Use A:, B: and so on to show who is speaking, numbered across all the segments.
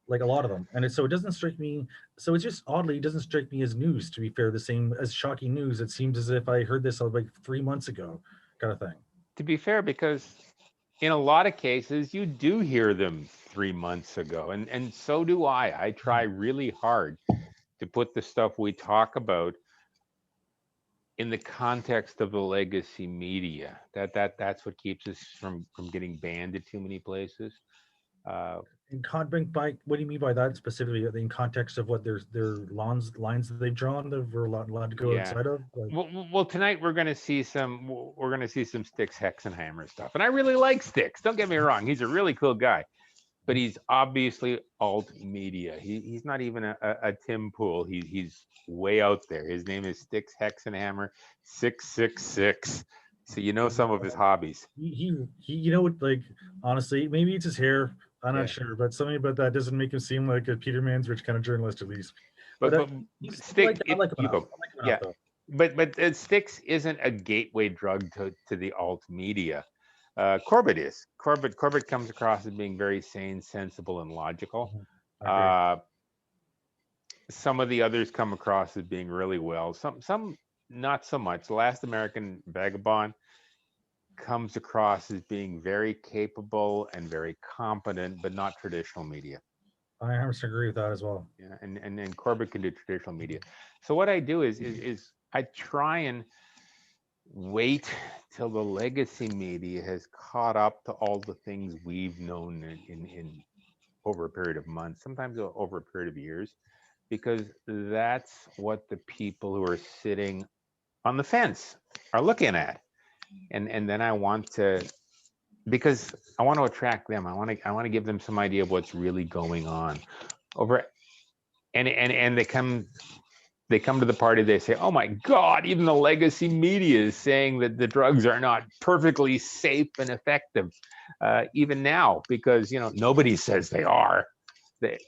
A: like a lot of them. And so it doesn't strike me. So it's just oddly, it doesn't strike me as news. To be fair, the same as shocking news. It seems as if I heard this like 3 months ago, kind of thing.
B: To be fair, because in a lot of cases, you do hear them 3 months ago, and so do I. I try really hard to put the stuff we talk about in the context of the legacy media. That's what keeps us from getting banned at too many places. Uh,
A: By what do you mean by that specifically? In context of what their lines that they've drawn that we're allowed to go
B: yeah.
A: outside of? Like,
B: Well, tonight we're gonna see some Styx Hexenhammer stuff, and I really like Styx. Don't get me wrong; he's a really cool guy, but he's obviously alt media. He's not even a Tim Pool. He's way out there. His name is Styx Hexenhammer 666. So you know some of his hobbies.
A: you know what? Like honestly, maybe it's his hair. I'm not
B: Yeah,
A: sure, but something about that doesn't make him seem like a Peter Mansbridge kind of journalist, at least. But
B: but Styx,
A: I like him
B: you
A: enough.
B: go.
A: I like him enough,
B: Yeah,
A: though.
B: but Styx isn't a gateway drug to the alt media. Corbett is. Corbett comes across as being very sane, sensible, and logical.
A: Mhm. I agree.
B: Uh, some of the others come across as being really well. Some not so much. The Last American Vagabond comes across as being very capable and very competent, but not traditional media.
A: I 100% agree with that as well.
B: Yeah, and Corbett can do traditional media. So what I do is I try and wait till the legacy media has caught up to all the things we've known in over a period of months, sometimes over a period of years, because that's what the people who are sitting on the fence are looking at. And then I want to, because I want to attract them. I want to give them some idea of what's really going on over. And they come to the party, they say, oh my God, even the legacy media is saying that the drugs are not perfectly safe and effective, even now, because nobody says they are. They,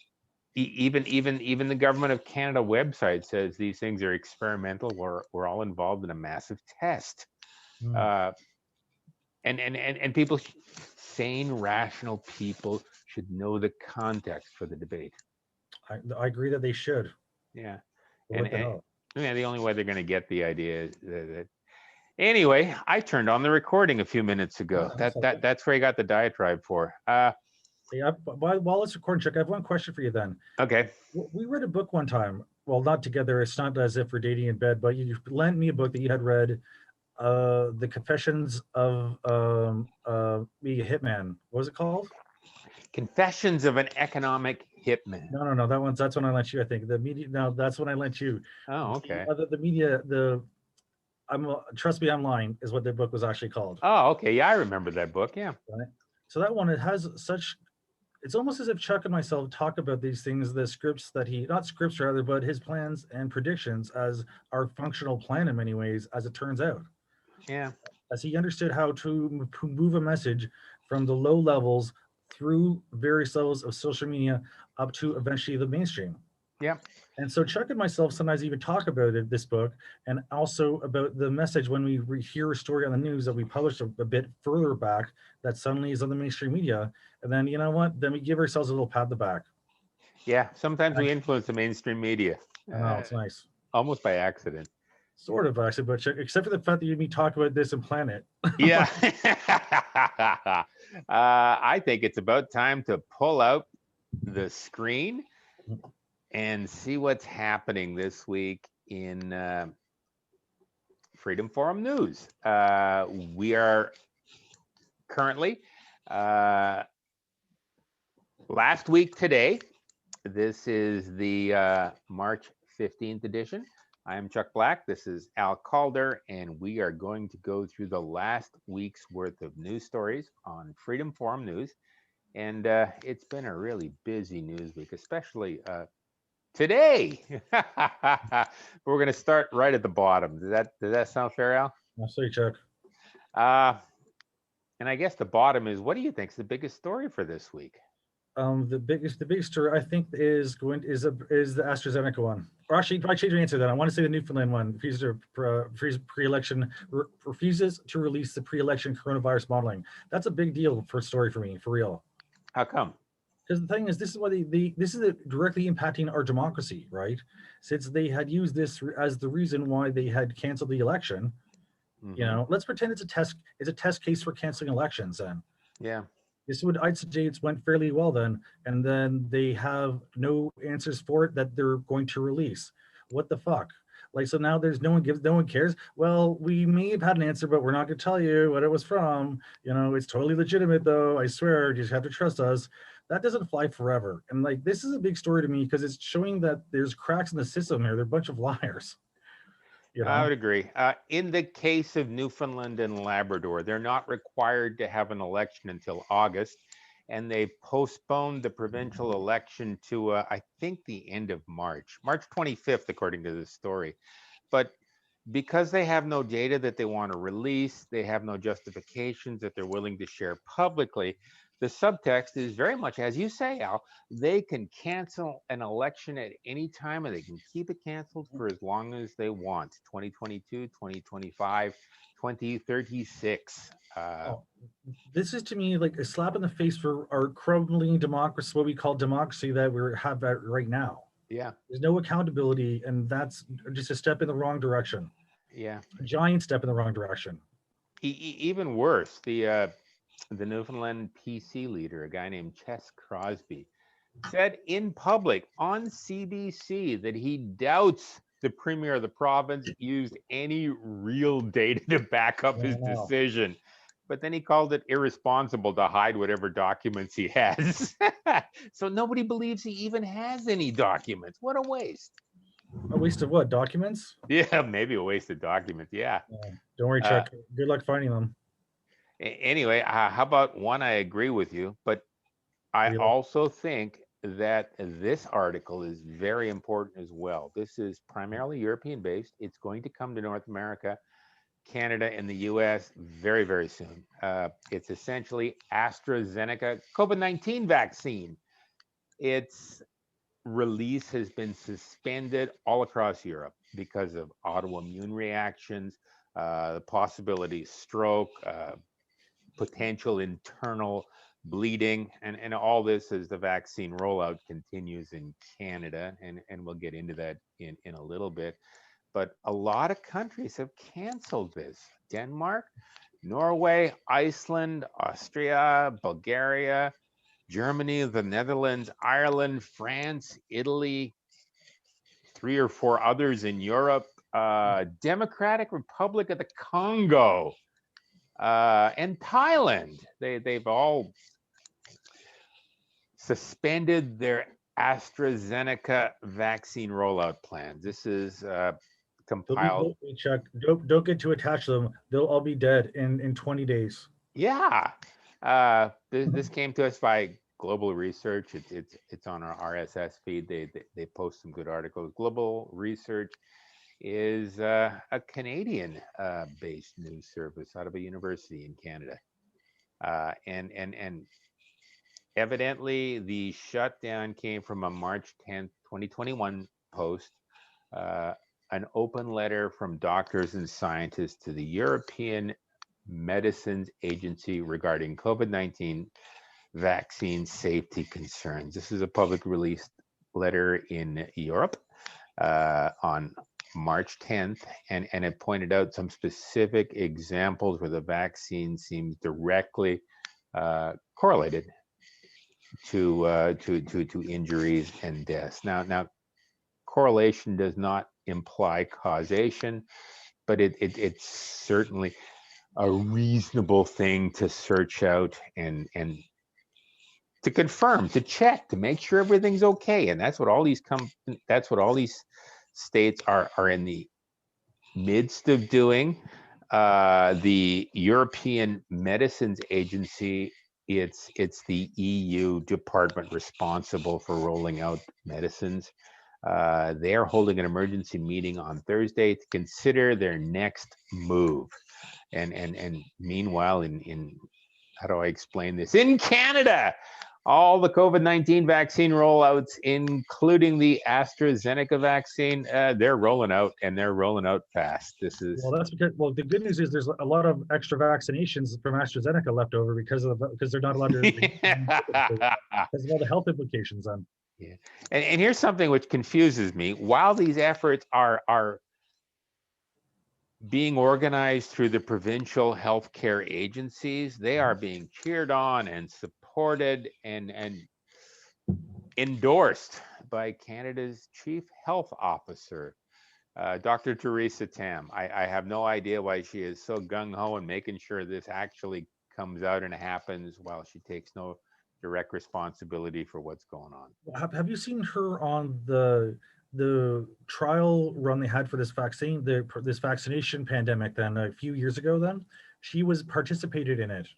B: even the government of Canada website says these things are experimental. We're all involved in a massive test.
A: Mm.
B: Uh, and people, sane, rational people should know the context for the debate.
A: I agree that they should.
B: Yeah,
A: But
B: and,
A: what the
B: and
A: hell?
B: yeah, the only way they're going to get the idea is that. Anyway, I turned on the recording a few minutes ago.
A: That's all good.
B: That's where you got the diatribe for.
A: Hey, while it's recording, Chuck, I have one question for you then.
B: Okay.
A: We read a book one time. Well, not together. It's not as if we're dating in bed, but you lent me a book that you had read, The Confessions of Being a Hitman. What was it called?
B: Confessions of an Economic Hitman.
A: No. That's when I lent you. I think the media. No, that's when I lent you.
B: Oh, okay.
A: The media. Trust me, I'm lying. Is what the book was actually called.
B: Oh, okay. Yeah, I remember that book. Yeah.
A: Right. So that one, it has such. It's almost as if Chuck and myself talk about these things, the scripts that he, not scripts rather, but his plans and predictions as our functional plan in many ways, as it turns out,
B: Yeah.
A: as he understood how to move a message from the low levels through various levels of social media up to eventually the mainstream.
B: Yeah.
A: And so Chuck and myself sometimes even talk about it, this book, and also about the message when we hear a story on the news that we published a bit further back that suddenly is on the mainstream media. And then, you know what? Then we give ourselves a little pat on the back.
B: Yeah. Sometimes we
A: Actually,
B: influence the mainstream media,
A: I know, it's nice.
B: almost by accident.
A: Sort of, actually, but Chuck, except for the fact that you and me talk about this and plan it.
B: Yeah. I think it's about time to pull out the screen and see what's happening this week in Freedom Forum News. We are currently last week today. This is the March 15th edition. I am Chuck Black. This is Al Calder, and we are going to go through the last week's worth of news stories on Freedom Forum News. And it's been a really busy news week, especially today. We're going to start right at the bottom. Does that sound fair, Al?
A: I'll say, Chuck.
B: And I guess the bottom is, what do you think is the biggest story for this week?
A: The biggest story I think is the AstraZeneca one. Or actually, if I change my answer, then I want to say the Newfoundland one refuses to release the pre-election coronavirus modeling. That's a big deal for story for me, for real.
B: How come?
A: Because the thing is, this is why this is directly impacting our democracy, right? Since they had used this as the reason why they had canceled the election. Let's pretend it's a test case for canceling elections. And
B: Yeah.
A: this would, I'd suggest, went fairly well then, and then they have no answers for it that they're going to release. What the fuck? Like, so now there's no one cares. Well, we may have had an answer, but we're not going to tell you what it was from. It's totally legitimate though. I swear, you just have to trust us. That doesn't fly forever. And like, this is a big story to me because it's showing that there's cracks in the system here. They're a bunch of liars.
B: I would agree. In the case of Newfoundland and Labrador, they're not required to have an election until August, and they postponed the provincial election to, I think, the end of March 25th, according to this story. But because they have no data that they want to release, they have no justifications that they're willing to share publicly. The subtext is very much, as you say, Al, they can cancel an election at any time and they can keep it canceled for as long as they want. 2022, 2025, 2036.
A: This is to me like a slap in the face for our crumbling democracy, what we call democracy that we have right now.
B: Yeah.
A: There's no accountability, and that's just a step in the wrong direction.
B: Yeah.
A: A giant step in the wrong direction.
B: Even worse, the Newfoundland PC leader, a guy named Ches Crosby, said in public on CBC that he doubts the premier of the province used any real data to back up his decision. But then he called it irresponsible to hide whatever documents he has. So nobody believes he even has any documents. What a waste.
A: A waste of what? Documents?
B: Yeah, maybe a waste of documents. Yeah.
A: Don't worry, Chuck. Good luck finding them.
B: Anyway, how about one? I agree with you, but I also think that this article is very important as well. This is primarily European based. It's going to come to North America, Canada, and the US very, very soon. It's essentially AstraZeneca COVID-19 vaccine. Its release has been suspended all across Europe because of autoimmune reactions, the possibility of stroke, potential internal bleeding, and all this as the vaccine rollout continues in Canada, and we'll get into that in a little bit. But a lot of countries have canceled this. Denmark, Norway, Iceland, Austria, Bulgaria, Germany, the Netherlands, Ireland, France, Italy, 3 or 4 others in Europe, Democratic Republic of the Congo, and Thailand. They've all suspended their AstraZeneca vaccine rollout plans. This is compiled.
A: Chuck, don't get too attached to them. They'll all be dead in 20 days.
B: Yeah. This came to us by Global Research. It's on our RSS feed. They post some good articles. Global Research is a Canadian based news service out of a university in Canada. And evidently the shutdown came from a March 10th, 2021 post, an open letter from doctors and scientists to the European Medicines Agency regarding COVID-19 vaccine safety concerns. This is a public released letter in Europe on March 10th, and it pointed out some specific examples where the vaccine seems directly correlated to injuries and deaths. Now, correlation does not imply causation, but it's certainly a reasonable thing to search out and to confirm, to check, to make sure everything's okay. And that's what all these states are in the midst of doing. The European Medicines Agency, it's the EU department responsible for rolling out medicines. They are holding an emergency meeting on Thursday to consider their next move. And meanwhile, in how do I explain this? In Canada, all the COVID-19 vaccine rollouts, including the AstraZeneca vaccine, they're rolling out, and they're rolling out fast. This is
A: Well, that's because, well, the good news is there's a lot of extra vaccinations from AstraZeneca left over because they're not allowed to because of all the health implications then.
B: Yeah. And here's something which confuses me. While these efforts are being organized through the provincial healthcare agencies, they are being cheered on and supported and endorsed by Canada's chief health officer, Dr. Theresa Tam. I have no idea why she is so gung-ho and making sure this actually comes out and happens while she takes no direct responsibility for what's going on.
A: Have you seen her on the trial run they had for this vaccine, this vaccination pandemic? Then a few years ago, then she was participated in it,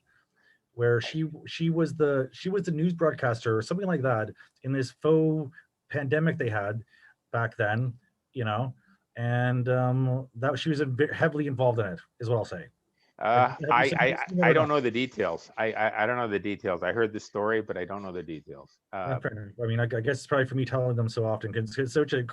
A: where she was the news broadcaster or something like that in this faux pandemic they had back then, you know, and that she was heavily involved in it, is what I'll say.
B: I don't know the details. I don't know the details. I heard the story, but I don't know the details.
A: I mean, I guess it's probably for me telling them so often because it's such a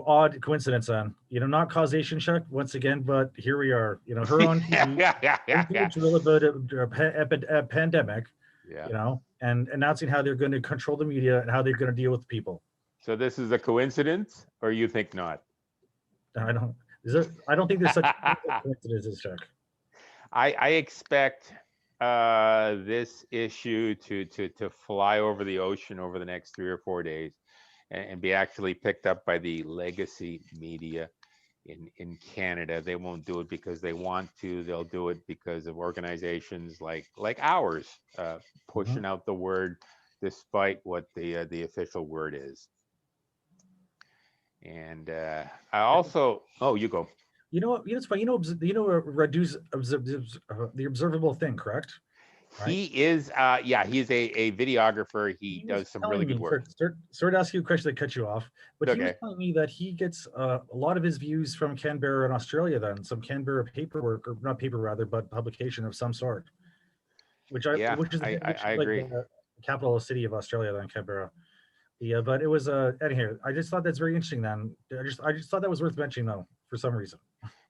A: odd coincidence then, you know, not causation check once again, but here we are, you know, her on TV, drill about a pandemic, you know, and announcing how they're going to control the media and how they're going to deal with people.
B: So this is a coincidence, or you think not?
A: I don't think there's such a coincidence as check.
B: I expect this issue to fly over the ocean over the next 3 or 4 days and be actually picked up by the legacy media in Canada. They won't do it because they want to. They'll do it because of organizations like ours pushing out the word despite what the official word is. And I also, you go.
A: You know what? It's funny. Reduce the observable thing, correct?
B: Right? He is, he's a videographer. He does some really good work.
A: Sorry to ask you a question that cut you off, but he was telling me that he gets a lot of his views from Canberra in Australia. Then some Canberra paperwork, or not paper rather, but publication of some sort. Which I agree. Like the capital city of Australia, then Canberra. Yeah, but it was anyhow. I just thought that's very interesting. Then I just thought that was worth mentioning though, for some reason.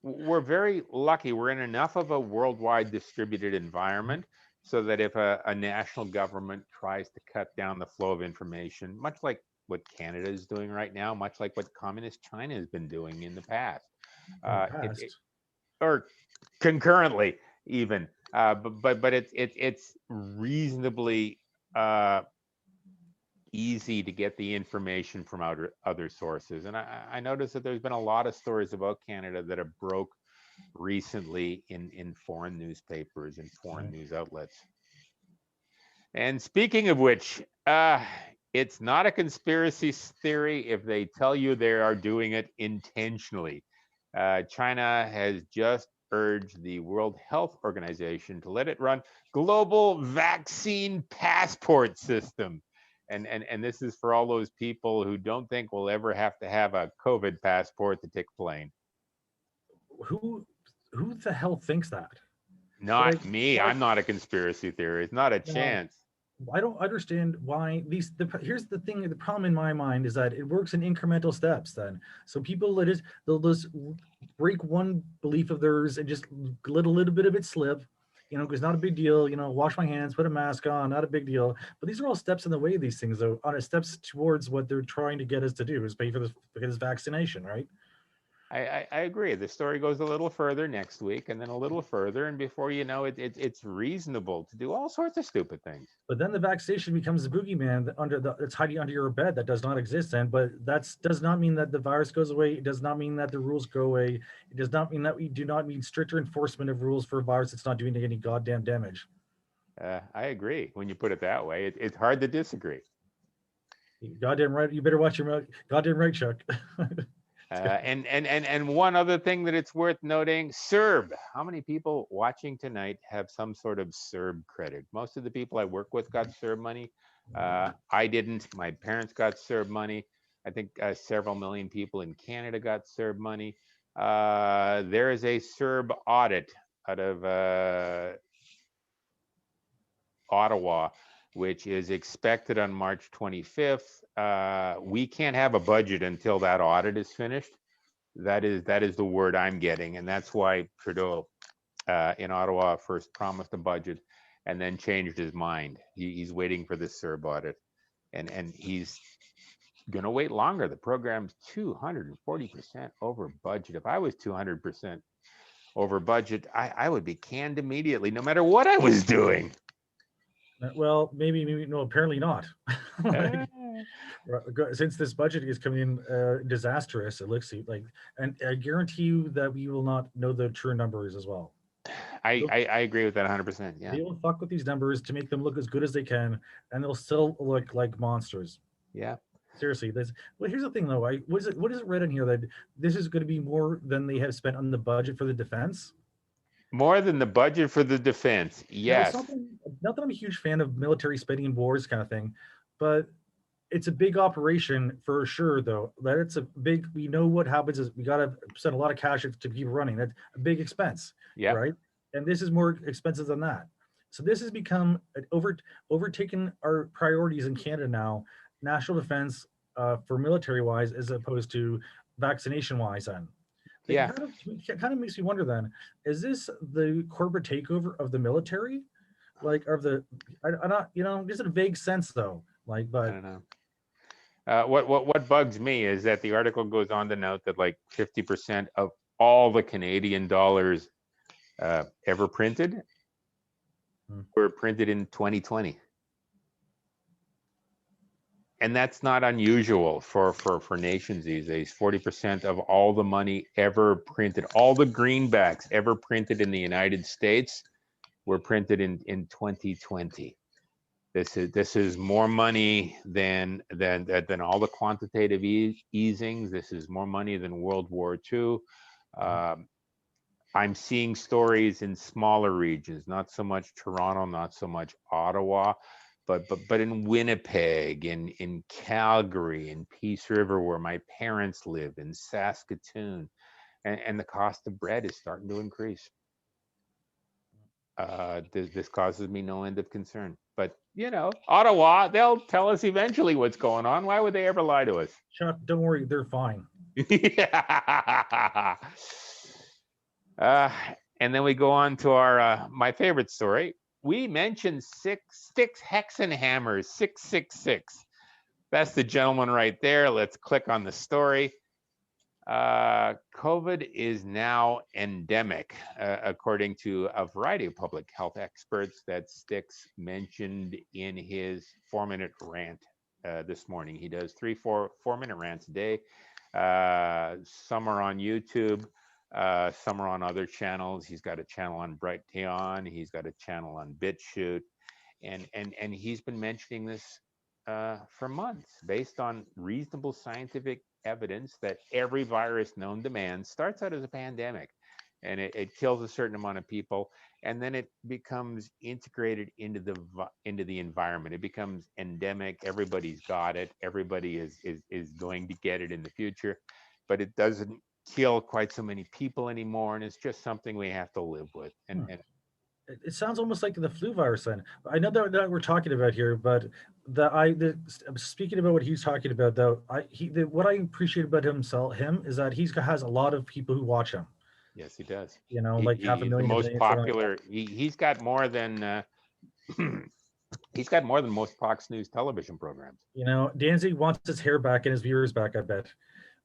B: We're very lucky. We're in enough of a worldwide distributed environment so that if a national government tries to cut down the flow of information, much like what Canada is doing right now, much like what communist China has been doing in the past, or concurrently even, but it's reasonably easy to get the information from other sources. And I noticed that there's been a lot of stories about Canada that have broke recently in foreign newspapers and foreign news outlets. And speaking of which, it's not a conspiracy theory if they tell you they are doing it intentionally. China has just urged the World Health Organization to let it run global vaccine passport system. And this is for all those people who don't think we'll ever have to have a COVID passport to take a plane.
A: Who the hell thinks that?
B: Not me. I'm not a conspiracy theorist. Not a chance.
A: I don't understand why here's the thing. The problem in my mind is that it works in incremental steps. Then, so people they'll just break one belief of theirs and just let a little bit of it slip. You know, because not a big deal. You know, wash my hands, put a mask on, not a big deal. But these are all steps in the way of these things, though. On steps towards what they're trying to get us to do is pay for this vaccination, right?
B: I agree. The story goes a little further next week, and then a little further, and before you know it, it's reasonable to do all sorts of stupid things.
A: But then the vaccination becomes a boogeyman that's hiding under your bed that does not exist. But that does not mean that the virus goes away. It does not mean that the rules go away. It does not mean that we do not need stricter enforcement of rules for a virus that's not doing any goddamn damage.
B: I agree. When you put it that way, it's hard to disagree.
A: Goddamn right. You better watch your mouth. Goddamn right, Chuck.
B: And one other thing that it's worth noting, CERB. How many people watching tonight have some sort of CERB credit? Most of the people I work with got CERB money. I didn't. My parents got CERB money. I think several million people in Canada got CERB money. There is a CERB audit out of Ottawa, which is expected on March 25th. We can't have a budget until that audit is finished. That is the word I'm getting, and that's why Trudeau in Ottawa first promised a budget and then changed his mind. He's waiting for this CERB audit, and he's going to wait longer. The program's 240% over budget. If I was 200% over budget, I would be canned immediately, no matter what I was doing.
A: Well, maybe no. Apparently not. Like, since this budget is coming in disastrous, it looks like, and I guarantee you that we will not know the true numbers as well.
B: I agree with that 100%. Yeah.
A: They will fuck with these numbers to make them look as good as they can, and they'll still look like monsters.
B: Yeah.
A: Seriously, well, here's the thing though. What is it read in here that this is going to be more than they have spent on the budget for the defense?
B: More than the budget for the defense. Yes.
A: Not that I'm a huge fan of military spending in wars kind of thing, but it's a big operation for sure though. That it's a big, we know what happens is we got to spend a lot of cash to keep running. That's a big expense.
B: Yeah.
A: Right. And this is more expensive than that. So this has become overtaken our priorities in Canada now, national defense for military wise, as opposed to vaccination wise. Then
B: yeah,
A: it kind of makes me wonder. Then is this the corporate takeover of the military, like of the? I'm not, just in a vague sense though. Like, but
B: I don't know. What bugs me is that the article goes on to note that like 50% of all the Canadian dollars ever printed were printed in 2020. And that's not unusual for nations these days. 40% of all the money ever printed, all the greenbacks ever printed in the United States were printed in 2020. This is more money than all the quantitative easings. This is more money than World War II. I'm seeing stories in smaller regions, not so much Toronto, not so much Ottawa, but in Winnipeg, in Calgary, in Peace River, where my parents live, in Saskatoon, and the cost of bread is starting to increase. This causes me no end of concern. But, Ottawa, they'll tell us eventually what's going on. Why would they ever lie to us?
A: Chuck, don't worry, they're fine.
B: And then we go on to our my favorite story. We mentioned six hexenhammers, 666. That's the gentleman right there. Let's click on the story. COVID is now endemic, according to a variety of public health experts that Sticks mentioned in his 4-minute rant this morning. He does 4-minute rants a day. Some are on YouTube. Some are on other channels. He's got a channel on Brighteon. He's got a channel on BitChute, and he's been mentioning this for months, based on reasonable scientific evidence that every virus known to man starts out as a pandemic, and it kills a certain amount of people, and then it becomes integrated into the environment. It becomes endemic. Everybody's got it. Everybody is going to get it in the future, but it doesn't kill quite so many people anymore, and it's just something we have to live with. And
A: it sounds almost like the flu virus. Then I know that we're talking about here, but speaking about what he's talking about, though, what I appreciate about him is that has a lot of people who watch him.
B: Yes, he does.
A: Like 500,000.
B: The most popular. He's got more than he's got more than most Fox News television programs.
A: Danzig wants his hair back and his viewers back, I bet.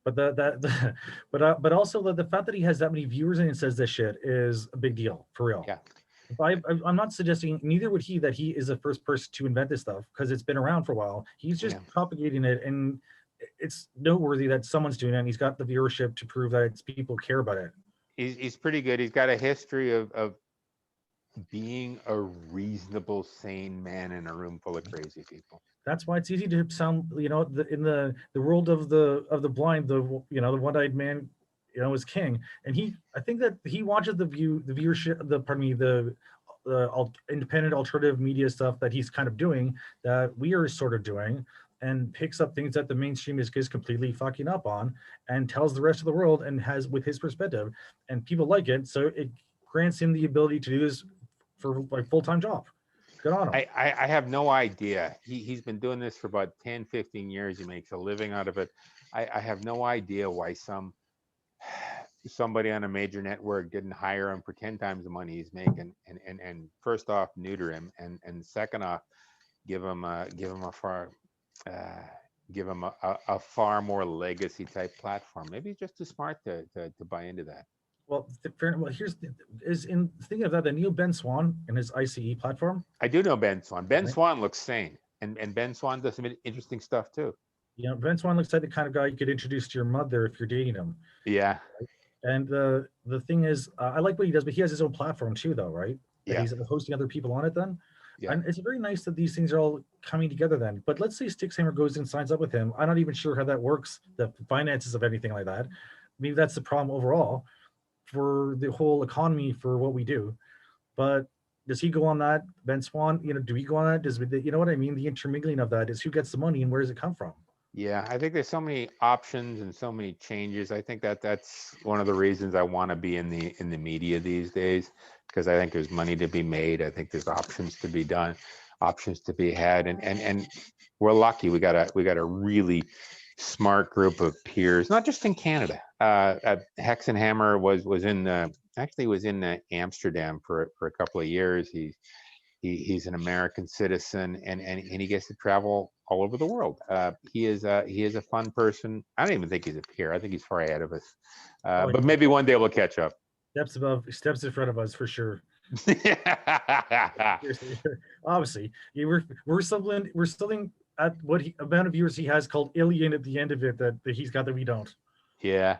A: But but also the fact that he has that many viewers and says this shit is a big deal for real.
B: Yeah.
A: I'm not suggesting, neither would he, that he is the first person to invent this stuff, because it's been around for a while. He's just propagating it, and it's noteworthy that someone's doing it, and he's got the viewership to prove that people care about it.
B: He's pretty good. He's got a history of being a reasonable, sane man in a room full of crazy people.
A: That's why it's easy to sound, in the world of the blind, the one-eyed man, is king. And I think that he watches the viewership, the independent alternative media stuff that he's kind of doing, that we are sort of doing, and picks up things that the mainstream is completely fucking up on, and tells the rest of the world, and has with his perspective, and people like it. So it grants him the ability to do this for like full-time job. Good on him.
B: I have no idea. He's been doing this for about 10, 15 years. He makes a living out of it. I have no idea why somebody on a major network didn't hire him for 10 times the money he's making, and first off, neuter him, and second off, give him a far more legacy type platform. Maybe he's just too smart to buy into that.
A: Well, here's thinking of that, the new Ben Swan and his ICE platform.
B: I do know Ben Swan. Ben
A: Right.
B: Swan looks sane, and Ben Swan does some interesting stuff too.
A: You know, Ben Swan looks like the kind of guy you could introduce to your mother if you're dating him.
B: Yeah.
A: And the thing is, I like what he does, but he has his own platform too, though, right?
B: Yeah.
A: He's hosting other people on it then.
B: Yeah.
A: And it's very nice that these things are all coming together then. But let's say Stixhammer goes and signs up with him. I'm not even sure how that works, the finances of anything like that. Maybe that's the problem overall for the whole economy for what we do. But does he go on that? Ben Swan, you know, do we go on that? Does, you know what I mean? The intermingling of that is who gets the money and where does it come from?
B: Yeah, I think there's so many options and so many changes. I think that's one of the reasons I want to be in the media these days, because I think there's money to be made. I think there's options to be done, options to be had, and we're lucky. We got a really smart group of peers, not just in Canada. Hexenhammer was in Amsterdam for a couple of years. He's an American citizen, and he gets to travel all over the world. He is a fun person. I don't even think he's a peer. I think he's far ahead of us. But maybe one day we'll catch up.
A: Steps in front of us for sure. Obviously, we're something at what amount of viewers he has called alien at the end of it that he's got that we don't.
B: Yeah.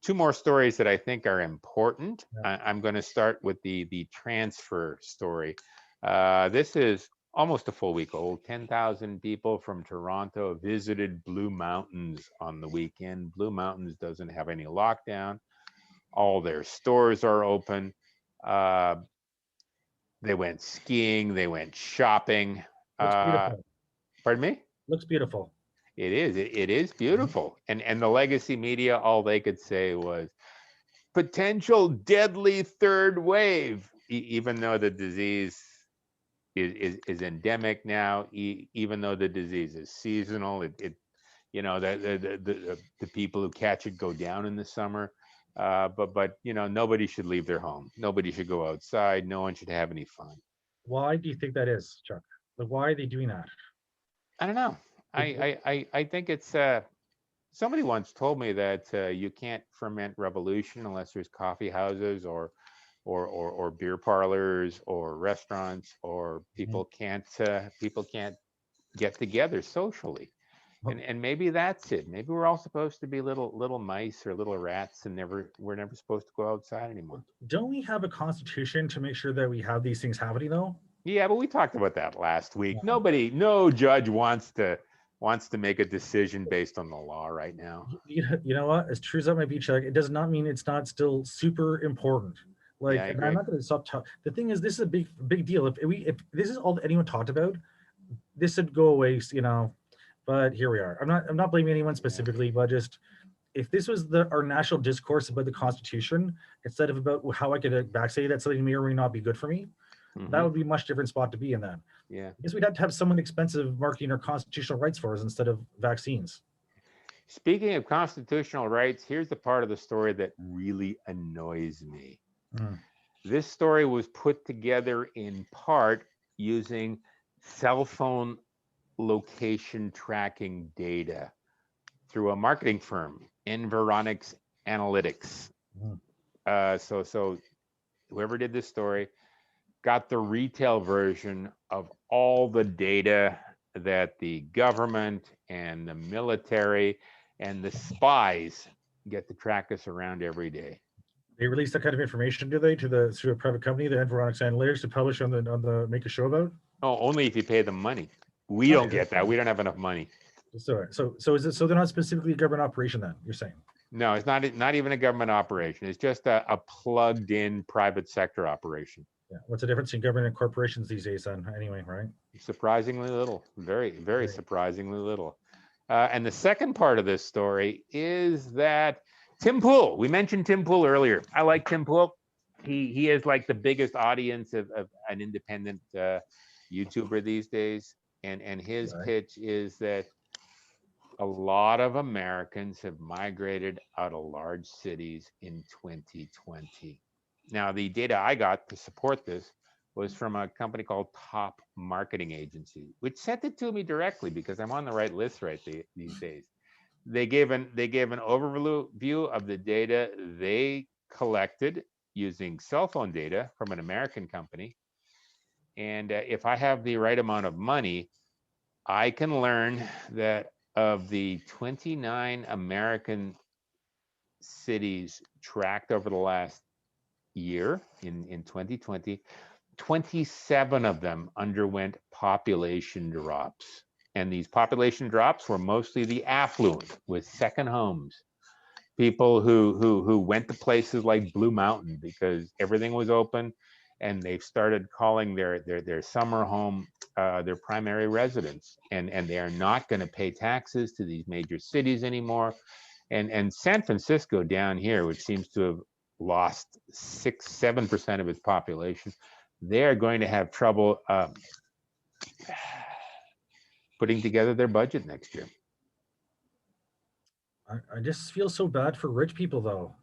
B: Two more stories that I think are important. Yeah. I'm going to start with the transfer story. This is almost a full week old. 10,000 people from Toronto visited Blue Mountains on the weekend. Blue Mountains doesn't have any lockdown. All their stores are open. They went skiing. They went shopping.
A: Looks beautiful.
B: Pardon me?
A: Looks beautiful.
B: It is. It is beautiful. And the legacy media, all they could say was potential deadly third wave, even though the disease is endemic now, even though the disease is seasonal. It you know, the people who catch it go down in the summer. But you know, nobody should leave their home. Nobody should go outside. No one should have any fun.
A: Why do you think that is, Chuck? Like, why are they doing that?
B: I don't know. I think it's somebody once told me that you can't ferment revolution unless there's coffee houses or beer parlors or restaurants, or people can't get together socially. And maybe that's it. Maybe we're all supposed to be little mice or little rats, and we're never supposed to go outside anymore.
A: Don't we have a constitution to make sure that we have these things happening though?
B: Yeah, but we talked about that last week. Yeah. No judge wants to make a decision based on the law right now.
A: You know what? As true as that might be, Chuck, it does not mean it's not still super important. Like, yeah, and I'm not going to stop talking. The thing is, this is a big deal. If this is all that anyone talked about, this would go away, you know. But here we are. I'm not blaming anyone specifically, but just if this was our national discourse about the Constitution instead of about how I could say that something may or may not be good for me, that would be a much different spot to be in. That.
B: Yeah.
A: I guess we'd have to have someone expensive marketing our constitutional rights for us instead of vaccines.
B: Speaking of constitutional rights, here's the part of the story that really annoys me. This story was put together in part using cell phone location tracking data through a marketing firm, Environics Analytics. So whoever did this story got the retail version of all the data that the government and the military and the spies get to track us around every day.
A: They release that kind of information, do they, to a private company, the Environics Analytics, to publish on the make a show about?
B: Oh, only if you pay them money. We don't get that. We don't have enough money.
A: So is it, so they're not specifically a government operation then, you're saying?
B: No, it's not even a government operation. It's just a plugged in private sector operation.
A: Yeah. What's the difference in government and corporations these days then, anyway, right?
B: Surprisingly little. Very surprisingly little. And the second part of this story is that Tim Pool, we mentioned Tim Pool earlier. I like Tim Pool. he is like the biggest audience of an independent YouTuber these days, and his
A: Right.
B: pitch is that a lot of Americans have migrated out of large cities in 2020. Now, the data I got to support this was from a company called Top Marketing Agency, which sent it to me directly because I'm on the right list these days. They gave an overview of the data they collected using cell phone data from an American company. And if I have the right amount of money, I can learn that of the 29 American cities tracked over the last year in 2020, 27 of them underwent population drops. And these population drops were mostly the affluent with second homes. People who went to places like Blue Mountain because everything was open, and they've started calling their summer home their primary residence, and they are not going to pay taxes to these major cities anymore. And San Francisco down here, which seems to have lost 6-7% of its population, they are going to have trouble putting together their budget next year.
A: I just feel so bad for rich people though.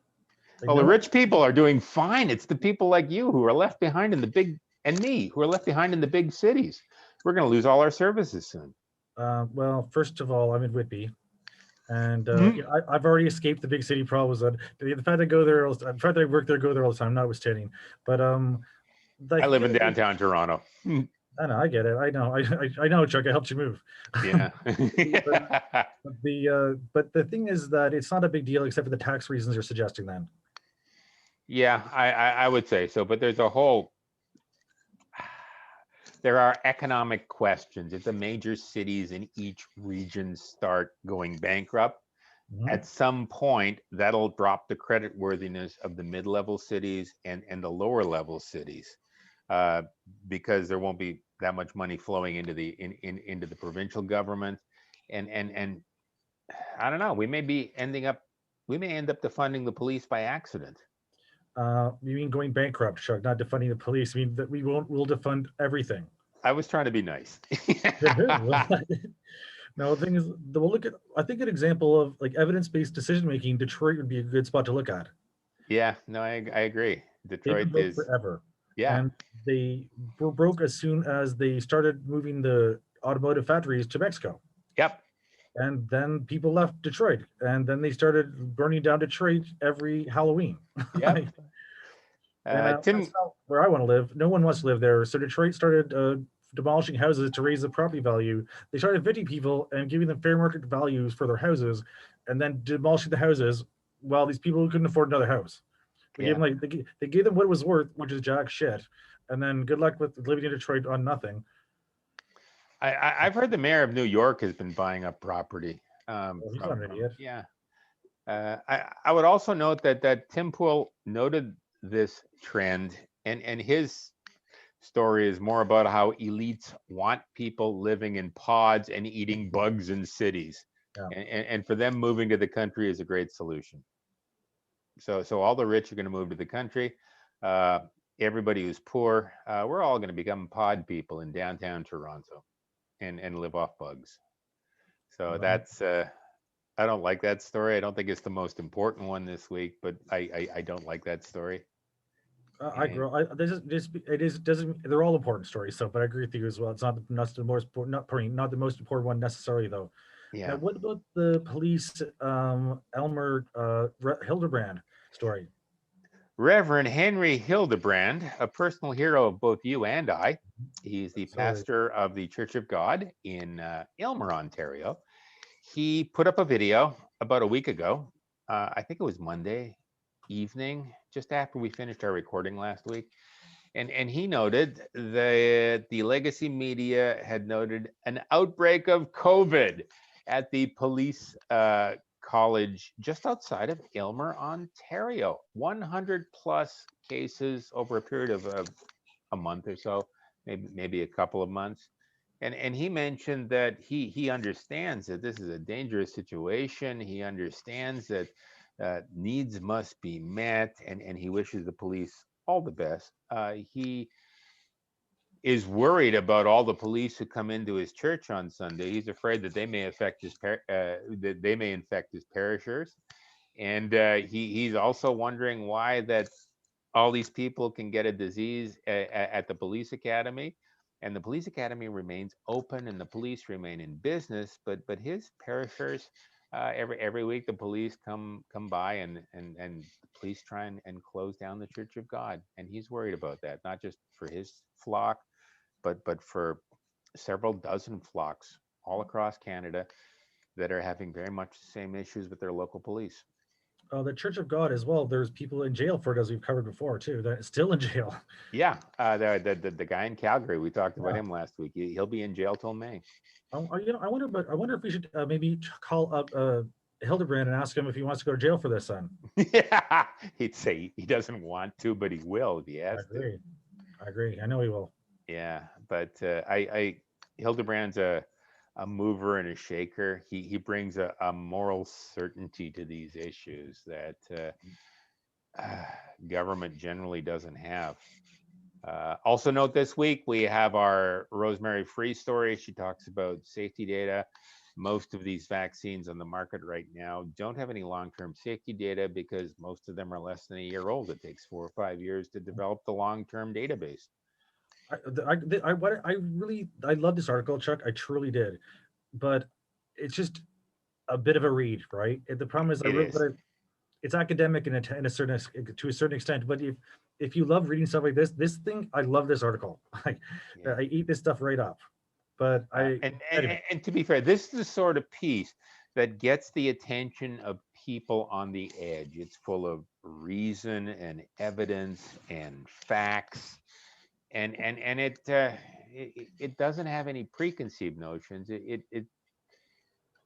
A: Like,
B: Well, the
A: no,
B: rich people are doing fine. It's the people like you who are left behind in the big, and me, who are left behind in the big cities. We're going to lose all our services soon.
A: well, first of all, I'm in Whitby, and
B: Mhm.
A: you know, I've already escaped the big city problems. That the fact I go there, the fact that I work there, go there all the time, notwithstanding. But
B: I
A: like,
B: live
A: you
B: in
A: know,
B: downtown Toronto.
A: I know, I get it. I know, I know, Chuck. I helped you move.
B: Yeah.
A: but, but the thing is that it's not a big deal except for the tax reasons you're suggesting. Then
B: Yeah, I would say so. But there's a whole, there are economic questions. If the major cities in each region start going bankrupt,
A: Mhm.
B: at some point that'll drop the credit worthiness of the mid-level cities and the lower level cities, uh, because there won't be that much money flowing into the into the provincial government, and I don't know, we may end up defunding the police by accident.
A: You mean going bankrupt, Chuck? Not defunding the police. I mean that we'll defund everything.
B: I was trying to be nice.
A: No, the thing is, we'll look at. I think an example of like evidence-based decision making. Detroit would be a good spot to look at.
B: Yeah, no, I agree.
A: They've been
B: Detroit
A: broke
B: is,
A: forever,
B: yeah,
A: and they were broke as soon as they started moving the automotive factories to Mexico.
B: yep,
A: And then people left Detroit, and then they started burning down Detroit every Halloween.
B: yep.
A: Like, and that's
B: Tim,
A: not where I want to live. No one wants to live there. So Detroit started demolishing houses to raise the property value. They started evicting people and giving them fair market values for their houses, and then demolishing the houses while these people couldn't afford another house. They gave
B: yeah.
A: them like they gave them what it was worth, which is jack shit. And then good luck with living in Detroit on nothing.
B: I've heard the mayor of New York has been buying up property.
A: Well, he's not an idiot.
B: Yeah. I would also note that Tim Pool noted this trend, and his story is more about how elites want people living in pods and eating bugs in cities,
A: Yeah.
B: and for them moving to the country is a great solution. So all the rich are going to move to the country. Uh, Everybody who's poor, we're all going to become pod people in downtown Toronto, and live off bugs. So
A: Well,
B: that's I don't like that story. I don't think it's the most important one this week, but I don't like that story.
A: I
B: And
A: grow. This it is doesn't. They're all important stories. So, but I agree with you as well. It's not the most important, not the most important one necessarily though. Now,
B: yeah,
A: what about the police Elmer Hildebrand story?
B: Reverend Henry Hildebrand, a personal hero of both you and I. He's the
A: Sorry.
B: pastor of the Church of God in Aylmer, Ontario. He put up a video about a week ago. I think it was Monday evening, just after we finished our recording last week. And he noted that the legacy media had noted an outbreak of COVID at the police college just outside of Aylmer, Ontario. 100 plus cases over a period of a month or so, maybe a couple of months. And he mentioned that he understands that this is a dangerous situation. He understands that needs must be met, and he wishes the police all the best. He is worried about all the police who come into his church on Sunday. He's afraid that they may affect that they may infect his parishioners, and he's also wondering why that all these people can get a disease at the police academy, and the police academy remains open and the police remain in business. But his parishioners, every week the police come by and the police try and close down the Church of God, and he's worried about that, not just for his flock, but for several dozen flocks all across Canada that are having very much the same issues with their local police.
A: The Church of God as well. There's people in jail for it, as we've covered before too. That's still in jail.
B: Yeah, the guy in Calgary, we talked about
A: Yeah.
B: him last week. He'll be in jail till May.
A: I wonder if we should maybe call up Hildebrand and ask him if he wants to go to jail for this. Son,
B: Yeah, he'd say he doesn't want to, but he will if he has to.
A: I agree. I know he will.
B: Yeah, but Hildebrand's a mover and a shaker. He brings a moral certainty to these issues that government generally doesn't have. Also note this week, we have our Rosemary Free story. She talks about safety data. Most of these vaccines on the market right now don't have any long-term safety data because most of them are less than a year old. It takes 4 or 5 years to develop the long-term database.
A: I love this article, Chuck. I truly did, but it's just a bit of a read, right? The problem is, it's academic to a certain extent. But if you love reading stuff like this thing, I love this article. I eat this stuff right up. But anyway.
B: And to be fair, this is the sort of piece that gets the attention of people on the edge. It's full of reason and evidence and facts, and it doesn't have any preconceived notions. It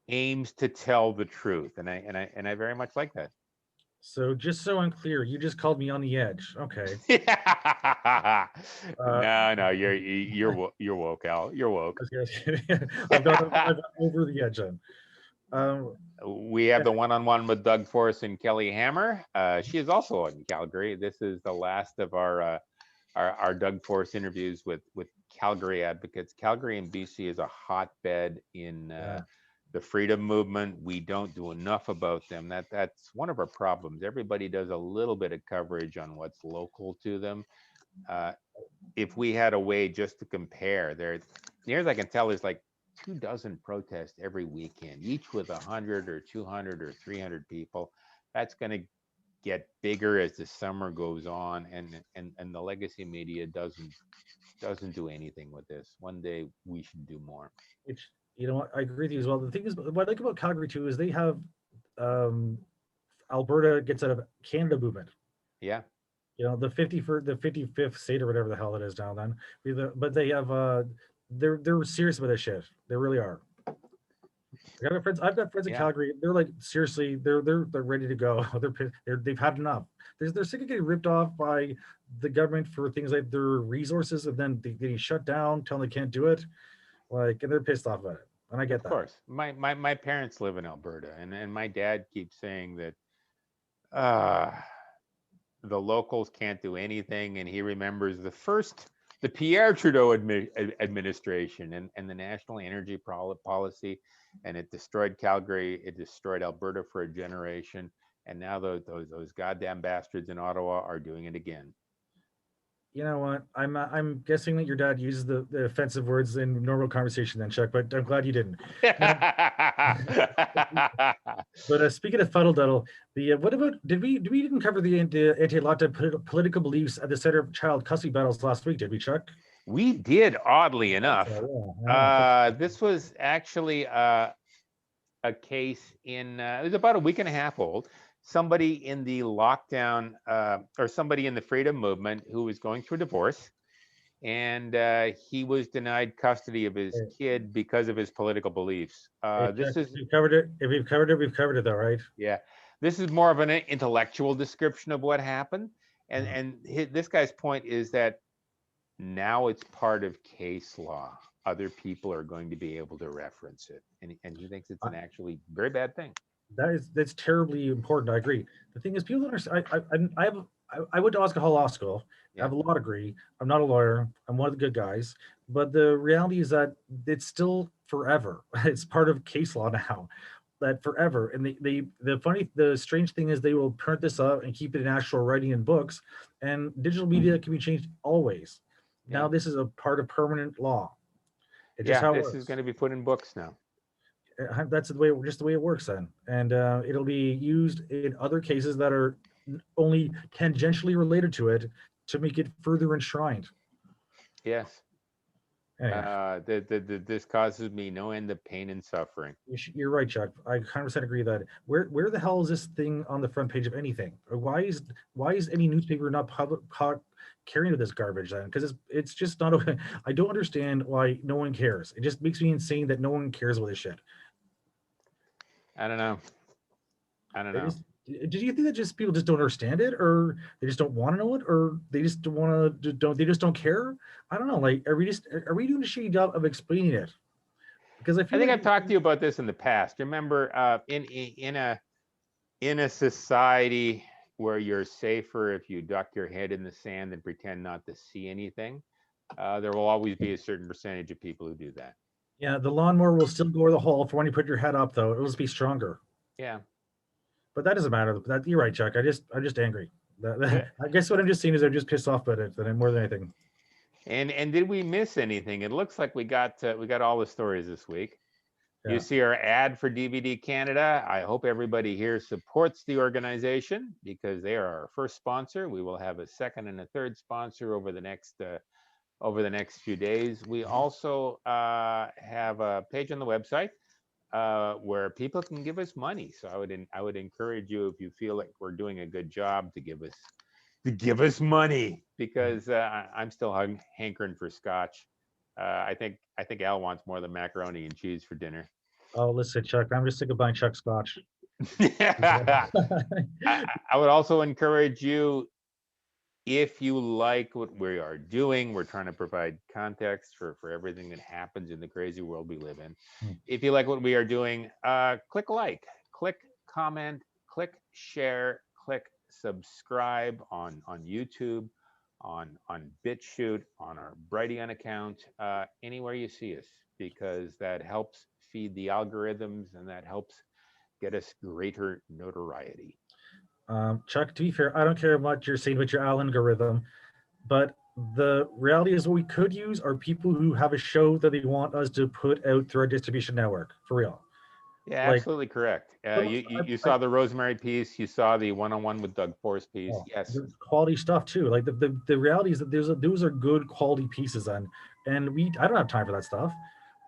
B: aims to tell the truth, and I very much like that.
A: So just so I'm clear, you just called me on the edge. Okay.
B: No, you're woke, Al. You're woke.
A: I've got over the edge on.
B: We have the one-on-one with Doug Forrest and Kelly Hammer. She is also in Calgary. This is the last of our Doug Forrest interviews with Calgary advocates. Calgary and BC is a hotbed in the freedom movement. We don't do enough about them. That's one of our problems. Everybody does a little bit of coverage on what's local to them. If we had a way just to compare, near as I can tell, there's like 24 protests every weekend, each with 100 or 200 or 300 people. That's going to get bigger as the summer goes on, and the legacy media doesn't do anything with this. One day we should do more.
A: You know what? I agree with you as well. The thing is, what I like about Calgary too is they have Alberta gets out of Canada movement.
B: Yeah.
A: You know, the 55th state or whatever the hell it is down then. But they have they're serious about this shit. They really are. I've got friends in Calgary. They're like, seriously, they're ready to go. They've had enough. They're sick of getting ripped off by the government for things like their resources, and then they get shut down, tell them they can't do it. And they're pissed off about it. And I get that.
B: Of course. My parents live in Alberta, and my dad keeps saying that the locals can't do anything, and he remembers the Pierre Trudeau administration and the national energy policy, and it destroyed Calgary, it destroyed Alberta for a generation, and now those goddamn bastards in Ottawa are doing it again.
A: You know what? I'm guessing that your dad uses the offensive words in normal conversation then, Chuck, but I'm glad you didn't. But speaking of fuddle duddle, what about we didn't cover the anti-lockdown political beliefs at the center of child custody battles last week, did we, Chuck?
B: We did, oddly enough. This was actually a case it was about a week and a half old. Somebody in the lockdown or somebody in the freedom movement who was going through a divorce, and he was denied custody of his kid because of his political beliefs.
A: We've covered it. If we've covered it, we've covered it though, right?
B: Yeah. This is more of an intellectual description of what happened. And this guy's point is that now it's part of case law. Other people are going to be able to reference it. And he thinks it's an actually very bad thing.
A: That's terribly important. I agree. The thing is, people don't understand. I went to Oscar Hall Law School. I
B: Yeah.
A: have a law degree. I'm not a lawyer. I'm one of the good guys. But the reality is that it's still forever. It's part of case law now. That forever. And the strange thing is they will print this up and keep it in actual writing in books. And digital media can be changed always.
B: Yeah.
A: Now this is a part of permanent law. It's just
B: Yeah.
A: how it
B: This is
A: works.
B: going to be put in books now.
A: That's the way, just the way it works then. And it'll be used in other cases that are only tangentially related to it to make it further enshrined.
B: Yes.
A: Anyway,
B: This causes me no end of pain and suffering.
A: you're right, Chuck. I 100% agree that where the hell is this thing on the front page of anything? Or why is any newspaper not carrying this garbage then? Because it's just not. I don't understand why no one cares. It just makes me insane that no one cares about this shit.
B: I don't know. I don't
A: They
B: know.
A: just, do you think that just people just don't understand it, or they just don't want to know it, or they just don't want to don't they just don't care? I don't know. Like, are we doing a shitty job of explaining it? Because I
B: I
A: feel
B: think
A: like
B: I've talked to you about this in the past. Remember, in a society where you're safer if you duck your head in the sand and pretend not to see anything, there will always be a certain percentage of people who do that.
A: yeah, the lawnmower will still go over the hole for when you put your head up, though. It'll just be stronger.
B: Yeah.
A: But that doesn't matter. That you're right, Chuck. I'm just angry.
B: Yeah.
A: I guess what I'm just seeing is I'm just pissed off about it more than anything.
B: And did we miss anything? It looks like we got all the stories this week. You
A: Yeah.
B: see our ad for DVD Canada. I hope everybody here supports the organization because they are our first sponsor. We will have a second and a third sponsor over the next few days. We also have a page on the website where people can give us money. So I would encourage you, if you feel like we're doing a good job, to give us money, because I'm still hankering for scotch. I think Al wants more than macaroni and cheese for dinner.
A: Oh, listen, Chuck. I'm just sick of buying Chuck Scotch.
B: I, I would also encourage you, if you like what we are doing, we're trying to provide context for everything that happens in the crazy world we live in. If you like what we are doing, click like, click comment, click share, click subscribe on YouTube, on BitChute, on our Brighteon account, anywhere you see us, because that helps feed the algorithms and that helps get us greater notoriety.
A: Chuck, to be fair, I don't care what you're saying with your algorithm, but the reality is what we could use are people who have a show that they want us to put out through our distribution network, for real.
B: Yeah,
A: Like,
B: absolutely correct.
A: some,
B: You saw the Rosemary piece. You saw the one-on-one with Doug Forrest piece.
A: oh,
B: Yes.
A: there's quality stuff too. Like the reality is that those are good quality pieces, and I don't have time for that stuff.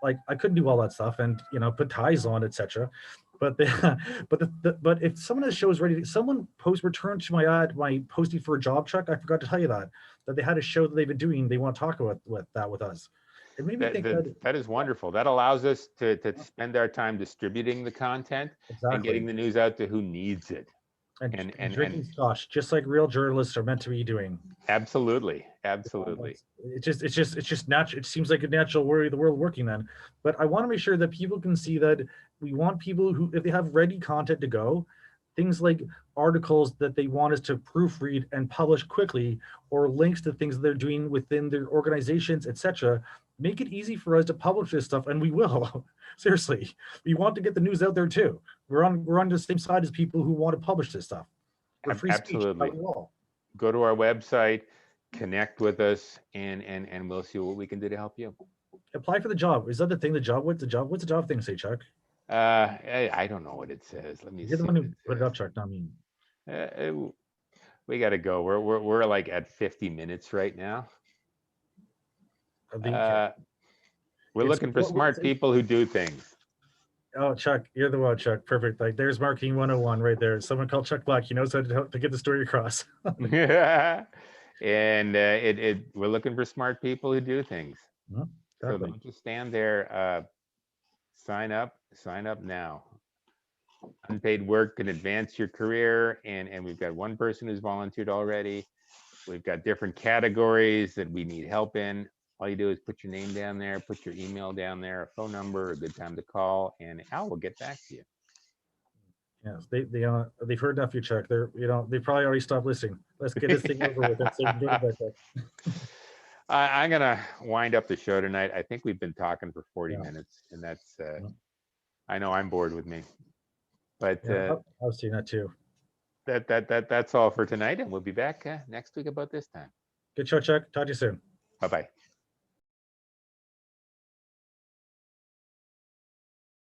A: Like, I couldn't do all that stuff and put ties on, etc. But but if someone has shows ready, someone return to my posting for a job, Chuck. I forgot to tell you that they had a show that they've been doing. They want to talk about with us. It made me think that
B: That is wonderful. That allows us to spend our time distributing the content and
A: exactly.
B: getting the news out to who needs it.
A: And
B: And
A: drinking scotch, just like real journalists are meant to be doing.
B: absolutely, absolutely.
A: It's just natural. It seems like a natural way of the world working then. But I want to make sure that people can see that we want people who, if they have ready content to go, things like articles that they want us to proofread and publish quickly, or links to things that they're doing within their organizations, etc. Make it easy for us to publish this stuff, and we will. Seriously, we want to get the news out there too. We're on the same side as people who want to publish this stuff. We're free speech.
B: Absolutely. Go to our website, connect with us, and we'll see what we can do to help you.
A: Apply for the job. Is that the thing? What's the job thing say, Chuck?
B: I don't know what it says. Let me
A: You're
B: see.
A: the one who put it up, Chuck, not me.
B: We got to go. We're like at 50 minutes right now. We're looking for smart people who do things.
A: Oh, Chuck, you're the one, Chuck. Perfect. Like, there's marketing 101 right there. Someone called Chuck Black. He knows how to get the story across.
B: And we're looking for smart people who do things.
A: Exactly.
B: So don't just stand there. Sign up now. Unpaid work can advance your career, and we've got one person who's volunteered already. We've got different categories that we need help in. All you do is put your name down there, put your email down there, a phone number, a good time to call, and Al will get back to you.
A: Yes, they've heard enough, you Chuck. They probably already stopped listening. Let's get this thing over with. So we can go to bed, Chuck.
B: I'm gonna wind up the show tonight. I think we've been talking for 40
A: Yeah.
B: minutes, and that's
A: Yeah.
B: I know I'm bored with me, but
A: Yeah, I've seen that too.
B: that's all for tonight, and we'll be back next week about this time.
A: Good show, Chuck. Talk to you soon.
B: Bye bye.